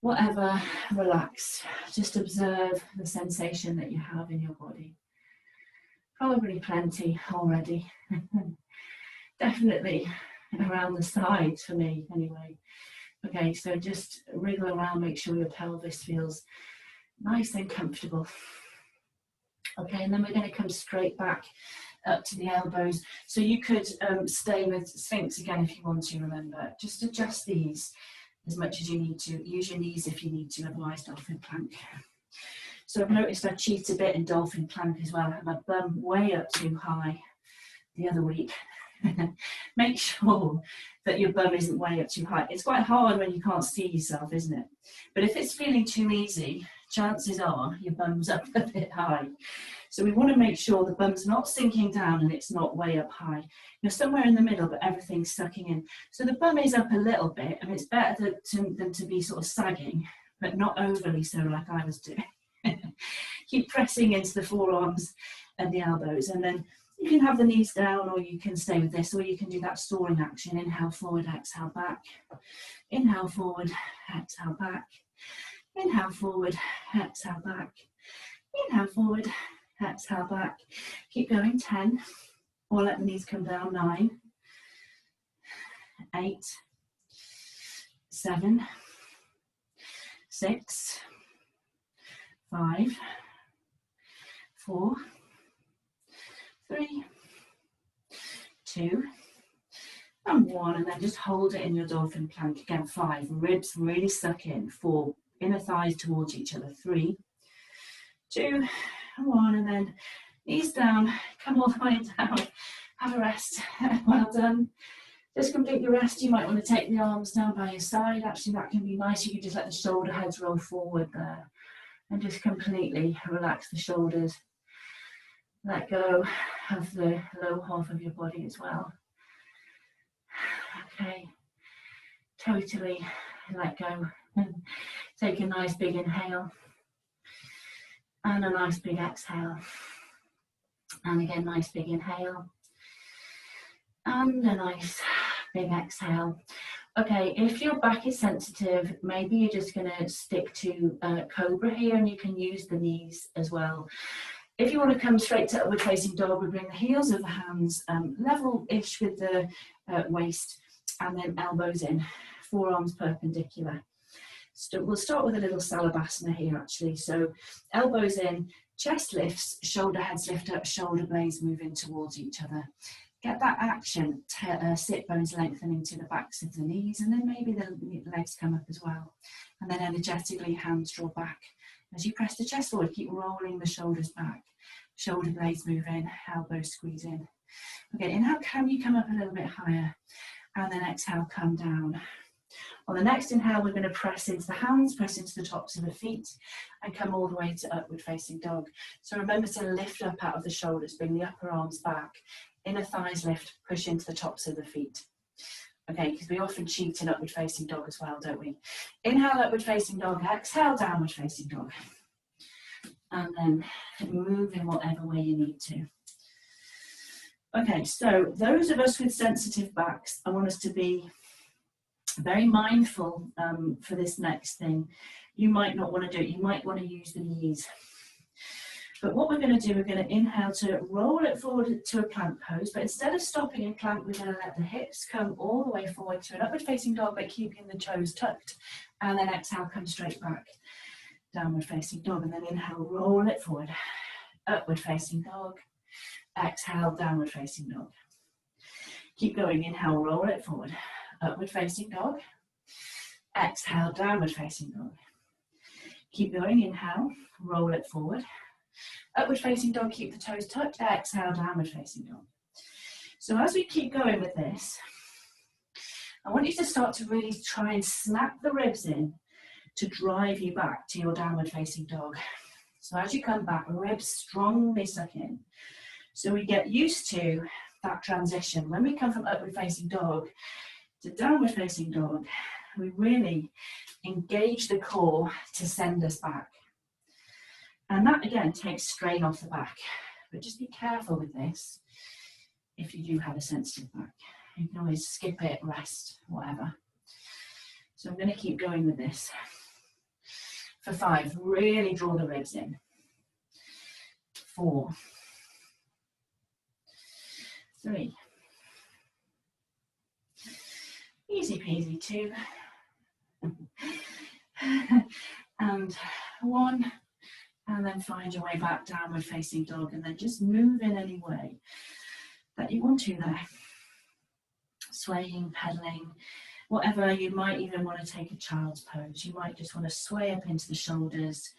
whatever, relax. Just observe the sensation that you have in your body. Probably plenty already. Definitely around the sides for me anyway. Okay, so just wriggle around, make sure your pelvis feels nice and comfortable. Okay, and then we're going to come straight back up to the elbows. So you could stay with Sphinx again if you want to, remember. Just adjust these as much as you need to. Use your knees if you need to, otherwise dolphin plank. So I've noticed I cheat a bit in dolphin plank as well. I have my bum way up too high the other week. Make sure that your bum isn't way up too high. It's quite hard when you can't see yourself, isn't it? But if it's feeling too easy, chances are your bum's up a bit high. So we want to make sure the bum's not sinking down and it's not way up high. You're somewhere in the middle, but everything's sucking in. So the bum is up a little bit, and it's better than to be sort of sagging, but not overly so like I was doing. Keep pressing into the forearms and the elbows, and then you can have the knees down, or you can stay with this, or you can do that soaring action. Inhale forward, exhale back. Inhale forward, exhale back. Inhale forward, exhale back. Inhale forward, exhale back. Keep going, 10. Or let the knees come down, 9, 8, 7, 6, 5, 4, 3, 2, and 1, and then just hold it in your dolphin plank again. 5, ribs really suck in. 4, inner thighs towards each other. 3, 2, and 1, and then knees down, come all the way down, have a rest. Well done. Just complete your rest. You might want to take the arms down by your side. Actually, that can be nice. You can just let the shoulder heads roll forward there and just completely relax the shoulders. Let go of the low half of your body as well. Okay, totally let go. Take a nice big inhale and a nice big exhale. And again, nice big inhale and a nice big exhale. Okay, if your back is sensitive, maybe you're just going to stick to Cobra here, and you can use the knees as well. If you want to come straight to upward facing dog, we bring the heels of the hands level-ish with the waist, and then elbows in, forearms perpendicular. We'll start with a little salabasana here actually. So elbows in, chest lifts, shoulder heads lift up, shoulder blades moving towards each other. Get that action, sit bones lengthening to the backs of the knees, and then maybe the legs come up as well. And then energetically hands draw back. As you press the chest forward, keep rolling the shoulders back. Shoulder blades move in, elbows squeeze in. Okay, inhale, can you come up a little bit higher? And then exhale, come down. On the next inhale, we're going to press into the hands, press into the tops of the feet, and come all the way to upward facing dog. So remember to lift up out of the shoulders, bring the upper arms back, inner thighs lift, push into the tops of the feet. Okay, because we often cheat in upward facing dog as well, don't we? Inhale, upward facing dog, exhale, downward facing dog. And then move in whatever way you need to. Okay, so those of us with sensitive backs, I want us to be very mindful for this next thing. You might not want to do it, you might want to use the knees. But what we're going to do, we're going to inhale to roll it forward to a plank pose, but instead of stopping in plank, we're going to let the hips come all the way forward to an upward facing dog, but keeping the toes tucked, and then exhale, come straight back, downward facing dog, and then inhale, roll it forward, upward facing dog, exhale, downward facing dog. Keep going, inhale, roll it forward, upward facing dog, exhale, downward facing dog. Keep going, inhale, roll it forward, upward facing dog, keep the toes tucked, exhale, downward facing dog. So as we keep going with this, I want you to start to really try and snap the ribs in to drive you back to your downward facing dog. So as you come back, ribs strongly suck in. So we get used to that transition. When we come from upward facing dog to downward facing dog, we really engage the core to send us back. And that again takes strain off the back, but just be careful with this. If you do have a sensitive back, you can always skip it, rest, whatever. So I'm going to keep going with this. For 5, really draw the ribs in. 4, 3, easy peasy, 2, and 1. And then find your way back, downward facing dog, and then just move in any way that you want to there. Swaying, pedaling, whatever. You might even want to take a child's pose. You might just want to sway up into the shoulders.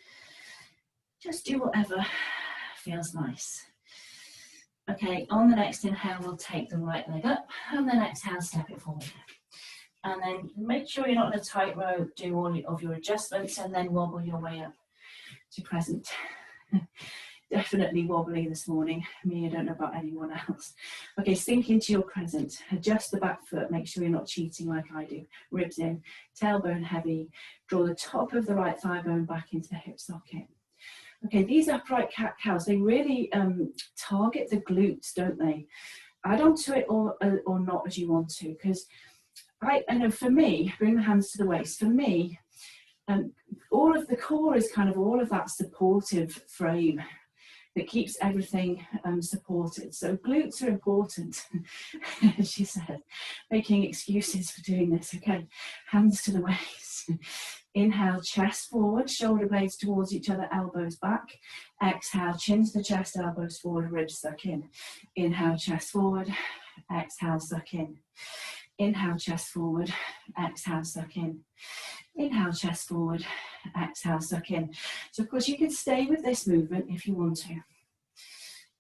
Just do whatever feels nice. Okay, on the next inhale, we'll take the right leg up, and then exhale, step it forward. And then make sure you're not in a tightrope, do all of your adjustments, and then wobble your way up to present. Definitely wobbly this morning. Me, I don't know about anyone else. Okay, sink into your present. Adjust the back foot. Make sure you're not cheating like I do. Ribs in, tailbone heavy. Draw the top of the right thigh bone back into the hip socket. Okay, these upright cat-cows, they really target the glutes, don't they? Add on to it or not as you want to, because I know for me, bring the hands to the waist. For me, all of the core is kind of all of that supportive frame that keeps everything supported. So glutes are important, she said, making excuses for doing this. Okay, hands to the waist. Inhale, chest forward, shoulder blades towards each other, elbows back. Exhale, chin to the chest, elbows forward, ribs suck in. Inhale, chest forward. Exhale, suck in. Inhale, chest forward. Exhale, suck in. Inhale, chest forward, exhale, suck in. So of course you can stay with this movement if you want to.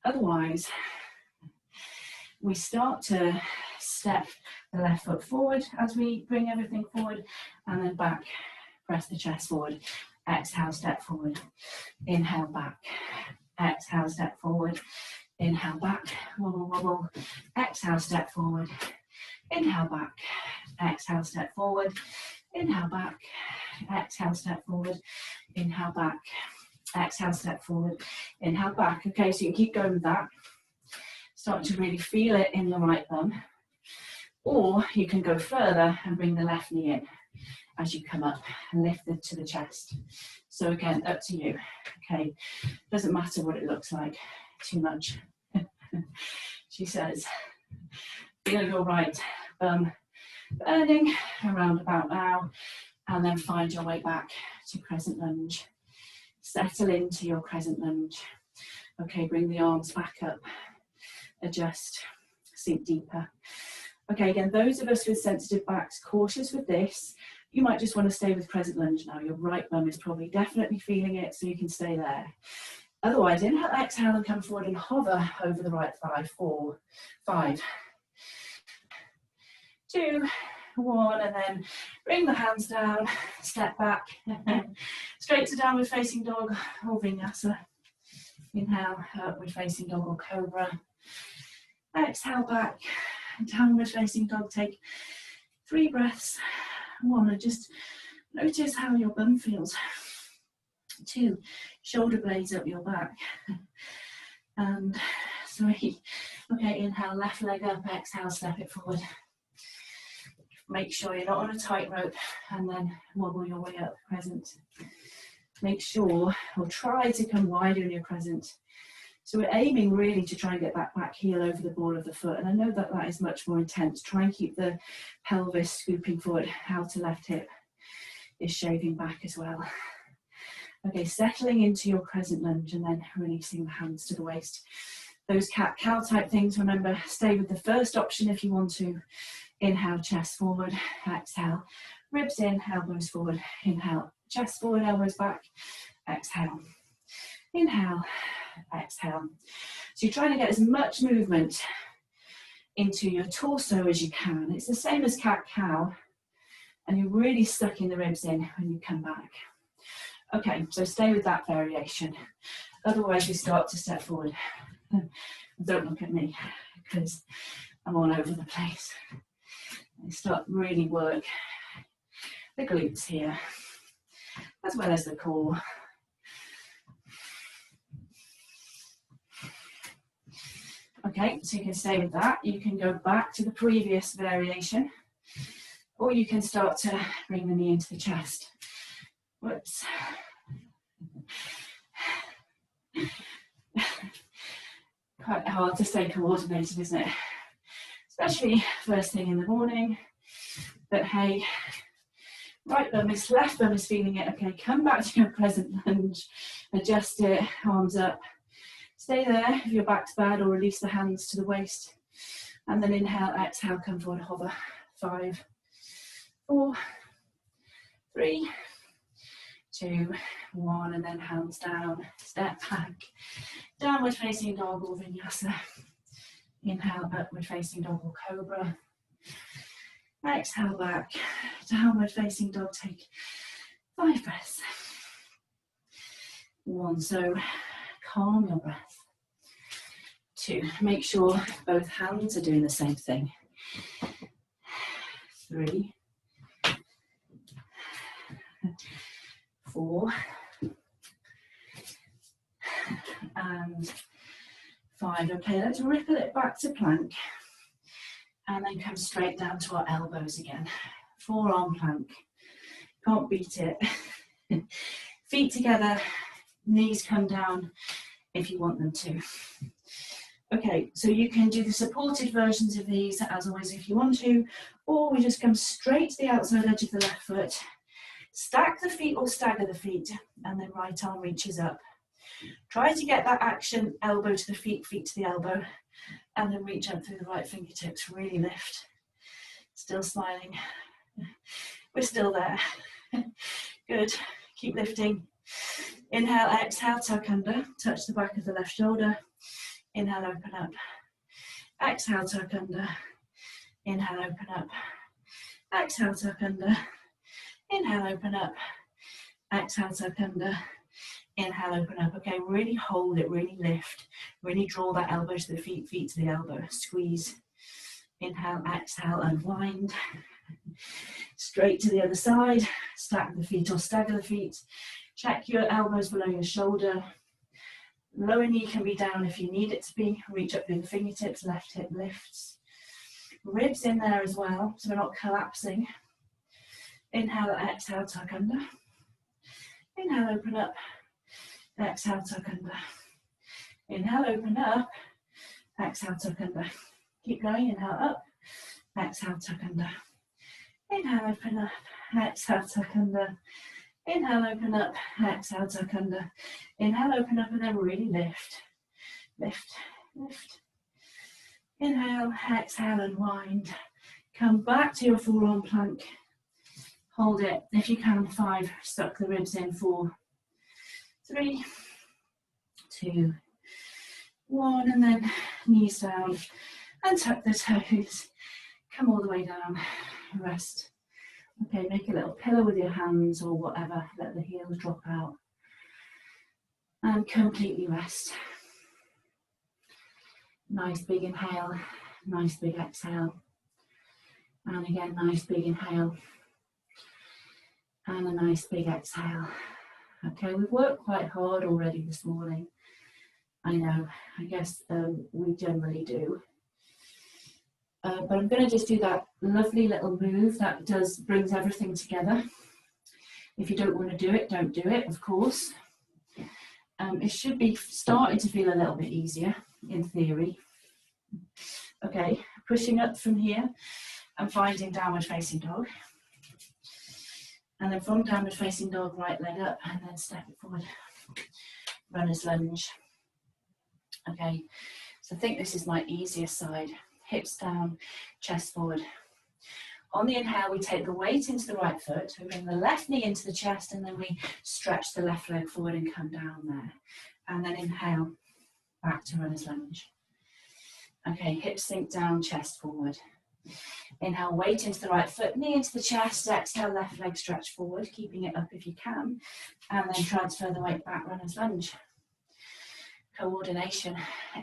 Otherwise, we start to step the left foot forward as we bring everything forward, and then back, press the chest forward. Exhale, step forward. Inhale, back. Exhale, step forward. Inhale, back, wobble, wobble. Exhale, step forward. Inhale, back. Exhale, step forward. Inhale, back, exhale, step forward, inhale, back, exhale, step forward, inhale, back. Okay, so you can keep going with that. Start to really feel it in the right bum. Or you can go further and bring the left knee in as you come up and lift it to the chest. So again, up to you. Okay, doesn't matter what it looks like too much. She says, feel your right bum burning around about now, And then find your way back to crescent lunge. Settle into your crescent lunge. Okay, bring the arms back up. Adjust, sink deeper. Okay, again, those of us with sensitive backs, cautious with this. You might just want to stay with crescent lunge now. Your right bum is probably definitely feeling it, so you can stay there. Otherwise, inhale, exhale, and come forward and hover over the right thigh. 4, 5, 2, 1, and then bring the hands down, step back, straight to downward facing dog or vinyasa. Inhale, upward facing dog or cobra. Exhale back, downward facing dog. Take 3 breaths. 1, and just notice how your bum feels. 2, shoulder blades up your back. And 3, okay, inhale, left leg up, exhale, step it forward. Make sure you're not on a tight rope, and then wobble your way up, crescent. Make sure, or try to come wider in your crescent. So we're aiming really to try and get that back heel over the ball of the foot, and I know that that is much more intense. Try and keep the pelvis scooping forward. Outer left hip is shaving back as well. Okay, settling into your crescent lunge and then releasing the hands to the waist. Those cat-cow type things, remember, stay with the first option if you want to. Inhale, chest forward, exhale, ribs in, elbows forward, inhale, chest forward, elbows back, exhale, inhale, exhale. So you're trying to get as much movement into your torso as you can. It's the same as cat-cow, and you're really sucking the ribs in when you come back. Okay, so stay with that variation. Otherwise you start to step forward. Don't look at me, because I'm all over the place. I start really work the glutes here, as well as the core. Okay, so you can stay with that. You can go back to the previous variation, or you can start to bring the knee into the chest. Whoops. Quite hard to stay coordinated, isn't it? Especially first thing in the morning. But hey, right bum is, left bum is feeling it. Okay, come back to your crescent lunge. Adjust it, arms up. Stay there if your back's bad, or release the hands to the waist. And then inhale, exhale, come forward, hover. 5, 4, 3, 2, 1, and then hands down, step back, downward facing dog or vinyasa. Inhale, upward facing dog or cobra. Exhale back, downward facing dog, take 5 breaths. 1, so calm your breath. 2, make sure both hands are doing the same thing. 3, 4, and 5. Okay, let's ripple it back to plank, and then come straight down to our elbows again. Forearm plank, can't beat it. Feet together, knees come down if you want them to. Okay, so you can do the supported versions of these as always if you want to, or we just come straight to the outside edge of the left foot, stack the feet or stagger the feet, and then right arm reaches up. Try to get that action, elbow to the feet, feet to the elbow, and then reach up through the right fingertips, really lift. Still smiling. We're still there. Good, keep lifting. Inhale, exhale, tuck under, touch the back of the left shoulder. Inhale, open up. Exhale, tuck under. Inhale, open up. Exhale, tuck under. Inhale, open up. Exhale, tuck under. Inhale, open up. Okay, really hold it, really lift. Really draw that elbow to the feet, feet to the elbow. Squeeze. Inhale, exhale, unwind. Straight to the other side. Stack the feet or stagger the feet. Check your elbows below your shoulder. Lower knee can be down if you need it to be. Reach up through the fingertips, left hip lifts. Ribs in there as well, so we're not collapsing. Inhale, exhale, tuck under. Inhale, open up. Exhale, tuck under. Inhale, open up. Exhale, tuck under. Keep going, inhale up. Exhale, tuck under. Inhale, open up. exhale, tuck under. Inhale, open up, exhale, tuck under. Inhale, open up, and then really lift, lift, lift. Inhale, exhale, unwind. Come back to your forearm plank. Hold it, if you can, 5, suck the ribs in, 4, 3, 2, 1, and then knees down and tuck the toes. Come all the way down, rest. Okay, make a little pillow with your hands or whatever, let the heels drop out. And completely rest. Nice big inhale, nice big exhale. And again, nice big inhale. And a nice big exhale. Okay, we've worked quite hard already this morning. I know, I guess we generally do. But I'm going to just do that lovely little move that brings everything together. If you don't want to do it, don't do it, of course. It should be starting to feel a little bit easier, in theory. Okay, pushing up from here and finding downward facing dog. And then from downward facing dog, right leg up and then step it forward. Runner's lunge. Okay, so I think this is my easiest side. Hips down, chest forward. On the inhale, we take the weight into the right foot. We bring the left knee into the chest and then we stretch the left leg forward and come down there. And then inhale, back to runner's lunge. Okay, hips sink down, chest forward. Inhale, weight into the right foot, knee into the chest, exhale, left leg stretch forward, keeping it up if you can, and then transfer the weight back, runner's lunge. Coordination.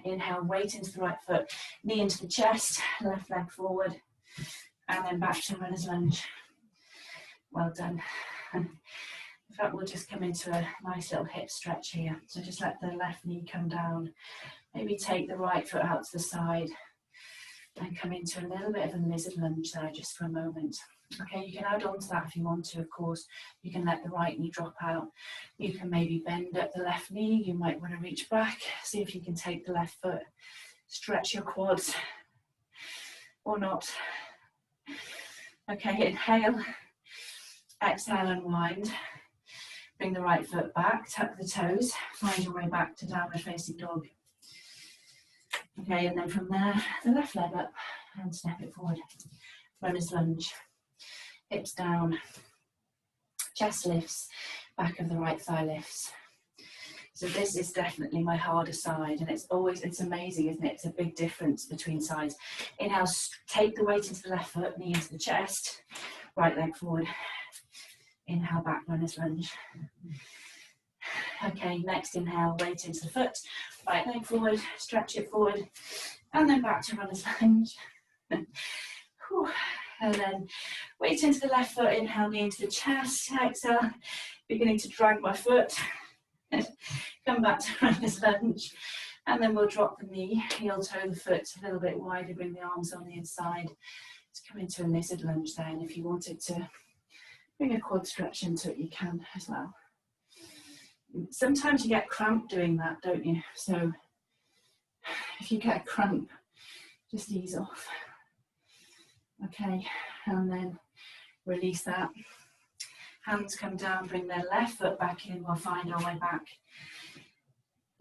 Inhale, weight into the right foot, knee into the chest, left leg forward, and then back to runner's lunge. Well done. In fact, we'll just come into a nice little hip stretch here. So just let the left knee come down. Maybe take the right foot out to the side and come into a little bit of a lizard lunge there just for a moment. Okay, you can add on to that if you want to, of course. You can let the right knee drop out. You can maybe bend up the left knee. You might want to reach back, see if you can take the left foot, stretch your quads or not. Okay, inhale, exhale, unwind. Bring the right foot back, tuck the toes, find your way back to downward facing dog. Okay, and then from there, the left leg up and step it forward. Runner's lunge. Hips down, chest lifts, back of the right thigh lifts. So this is definitely my harder side, and it's amazing, isn't it? It's a big difference between sides. Inhale, take the weight into the left foot, knee into the chest, right leg forward. Inhale, back, runner's lunge. Okay, next inhale, weight into the foot, right leg forward, stretch it forward, and then back to runner's lunge. And then weight into the left foot, inhale, knee into the chest, exhale, beginning to drag my foot. Come back to runner's lunge, and then we'll drop the knee, heel toe the foot a little bit wider, bring the arms on the inside. Let's come into a lizard lunge there, and if you wanted to bring a quad stretch into it, you can as well. Sometimes you get cramp doing that, don't you? So if you get a cramp, just ease off. Okay, and then release that. Hands come down, bring their left foot back in. We'll find our way back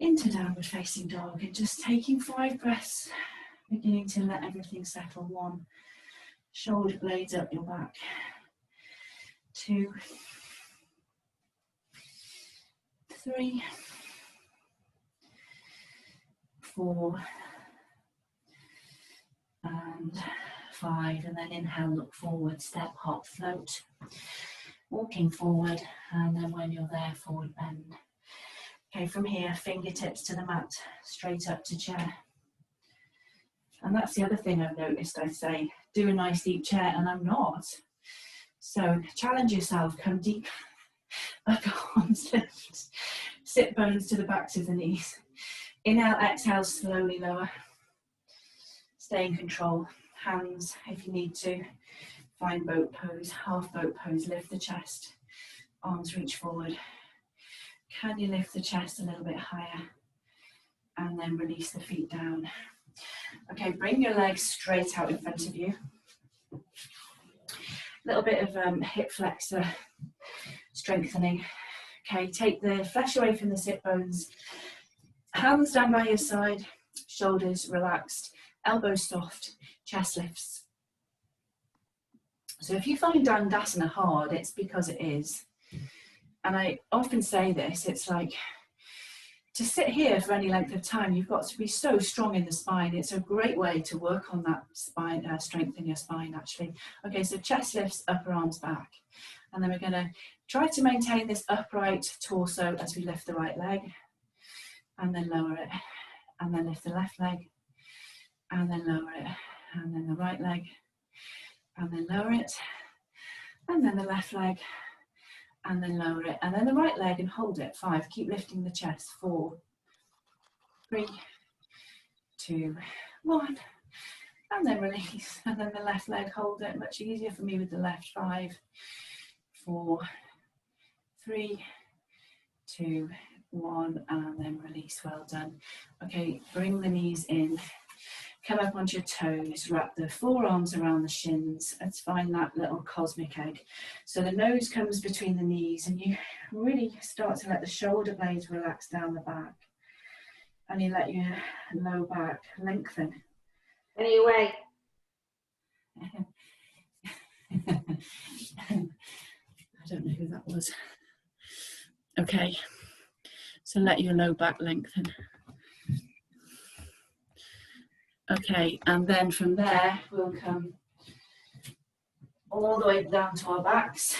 into downward facing dog, and just taking 5 breaths, beginning to let everything settle. 1, shoulder blades up your back. 2, 3, 4, and 5, and then inhale, look forward, step, hop, float, walking forward, and then when you're there, forward bend. Okay, from here, fingertips to the mat, straight up to chair. And that's the other thing I've noticed. I say, do a nice deep chair, and I'm not. So challenge yourself, come deep, back arms lift, sit bones to the backs of the knees. Inhale, exhale, slowly lower. Stay in control. Hands, if you need to, find boat pose, half boat pose, lift the chest, arms reach forward. Can you lift the chest a little bit higher? And then release the feet down. Okay, bring your legs straight out in front of you. little bit of hip flexor strengthening. Okay, take the flesh away from the sit bones, hands down by your side, shoulders relaxed, elbows soft, chest lifts. So if you find Dandasana hard, it's because it is. And I often say this, it's like, to sit here for any length of time, you've got to be so strong in the spine. It's a great way to work on that spine, strengthen your spine actually. Okay, so chest lifts, upper arms back. And then we're gonna try to maintain this upright torso as we lift the right leg. And then lower it. And then lift the left leg. And then lower it. And then the right leg. And then lower it. And then the left leg. And then lower it, and then the right leg and hold it. 5, keep lifting the chest. 4, 3, 2, 1, and then release, and then the left leg, hold it. Much easier for me with the left. 5, 4, 3, 2, 1, and then release. Well done. Okay, bring the knees in. Come up onto your toes, wrap the forearms around the shins. Let's find that little cosmic egg. So the nose comes between the knees and you really start to let the shoulder blades relax down the back. And you let your low back lengthen. Anyway. I don't know who that was. Okay, so let your low back lengthen. Okay, and then from there, we'll come all the way down to our backs.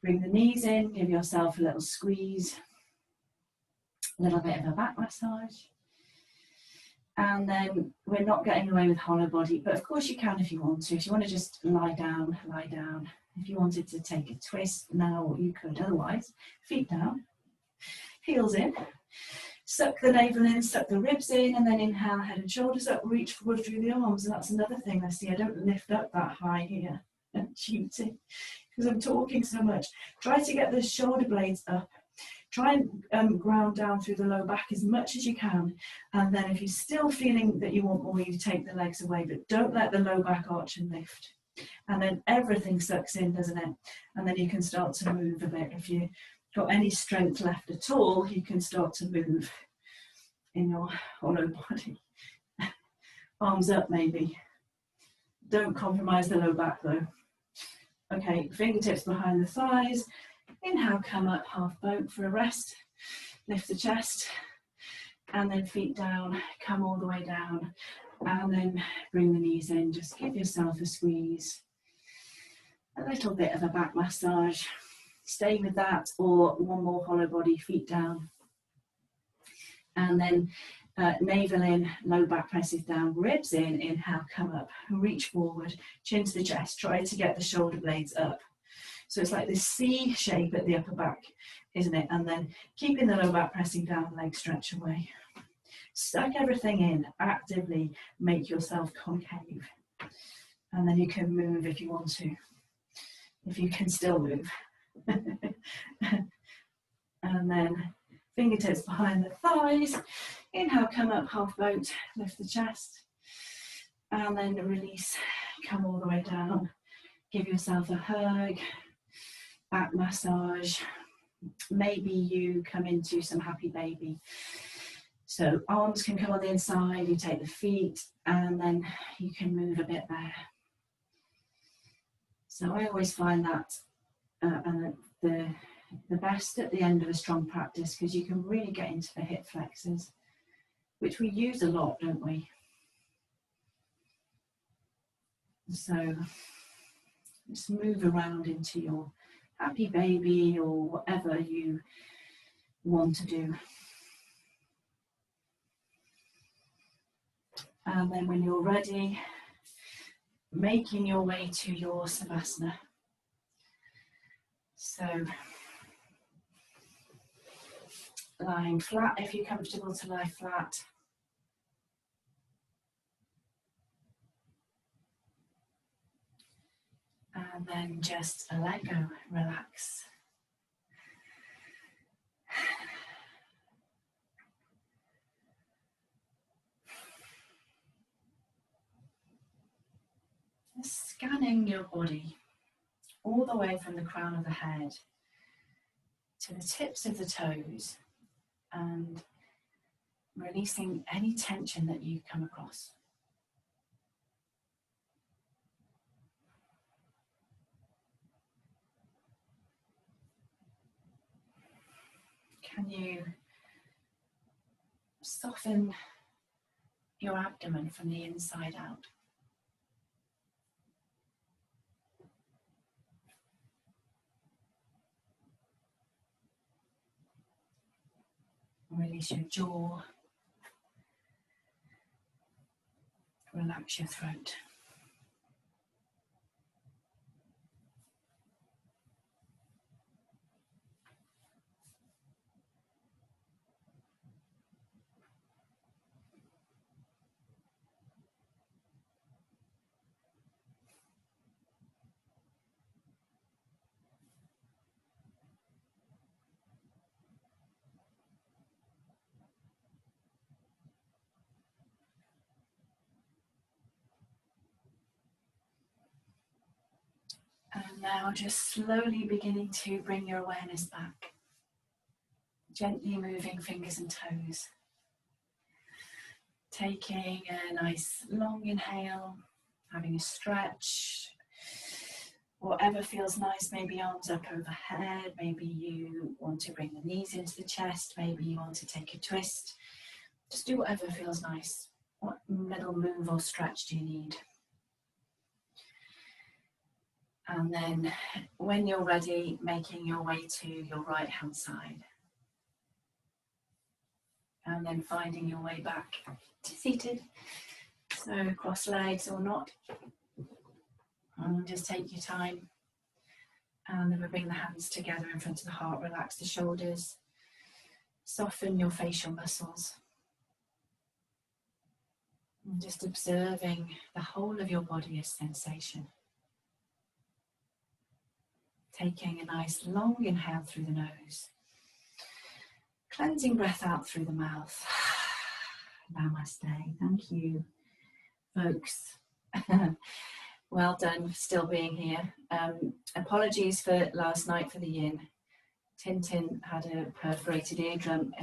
Bring the knees in, give yourself a little squeeze, a little bit of a back massage. And then we're not getting away with hollow body, but of course you can if you want to. If you want to just lie down, lie down. If you wanted to take a twist now, you could. Otherwise, feet down, heels in. Suck the navel in, suck the ribs in, and then inhale, head and shoulders up, reach forward through the arms. And that's another thing I see. I don't lift up that high here, cheating, because I'm talking so much. Try to get the shoulder blades up. Try and ground down through the low back as much as you can. And then if you're still feeling that you want more, you take the legs away, but don't let the low back arch and lift. And then everything sucks in, doesn't it? And then you can start to move a bit. If you got any strength left at all, you can start to move in your hollow body. Arms up maybe. Don't compromise the low back though. Okay, fingertips behind the thighs. Inhale, come up, half boat for a rest. Lift the chest. And then feet down, come all the way down. And then bring the knees in. Just give yourself a squeeze. A little bit of a back massage. Stay with that, or one more hollow body, feet down. And then navel in, low back presses down, ribs in, inhale, come up, reach forward, chin to the chest, try to get the shoulder blades up. So it's like this C shape at the upper back, isn't it? And then keeping the low back pressing down, legs stretch away. Suck everything in, actively make yourself concave. And then you can move if you want to, if you can still move. And then fingertips behind the thighs. Inhale, come up, half boat, lift the chest. And then release, come all the way down. Give yourself a hug, back massage. Maybe you come into some happy baby. So arms can come on the inside, you take the feet, and then you can move a bit there. So I always find that the best at the end of a strong practice, because you can really get into the hip flexors, which we use a lot, don't we? So just move around into your happy baby or whatever you want to do. And then when you're ready, making your way to your Savasana. So lying flat if you're comfortable to lie flat. And then just let go, relax. Scanning your body all the way from the crown of the head to the tips of the toes and releasing any tension that you come across. Can you soften your abdomen from the inside out? Release your jaw. Relax your throat. And now just slowly beginning to bring your awareness back. Gently moving fingers and toes. Taking a nice long inhale, having a stretch. Whatever feels nice, maybe arms up overhead, maybe you want to bring the knees into the chest, maybe you want to take a twist. Just do whatever feels nice. What little move or stretch do you need? And then when you're ready, making your way to your right hand side. And then finding your way back to seated. So cross legs or not. And just take your time. And then we bring the hands together in front of the heart. Relax the shoulders. Soften your facial muscles. And just observing the whole of your body as sensation. Taking a nice long inhale through the nose. Cleansing breath out through the mouth. Namaste. Thank you, folks. Well done, still being here. Apologies for last night for the yin. Tintin had a perforated eardrum.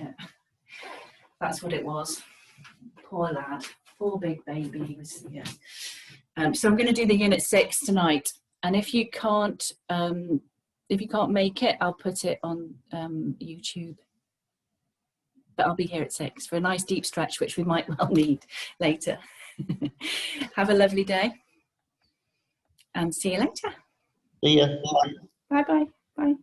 That's what it was. Poor lad. Poor big baby. He was, yeah. So I'm going to do the yin at 6 tonight. And if you can't make it, I'll put it on YouTube. But I'll be here at 6 for a nice deep stretch, which we might well need later. Have a lovely day. And see you later. See ya. Bye-bye. Bye.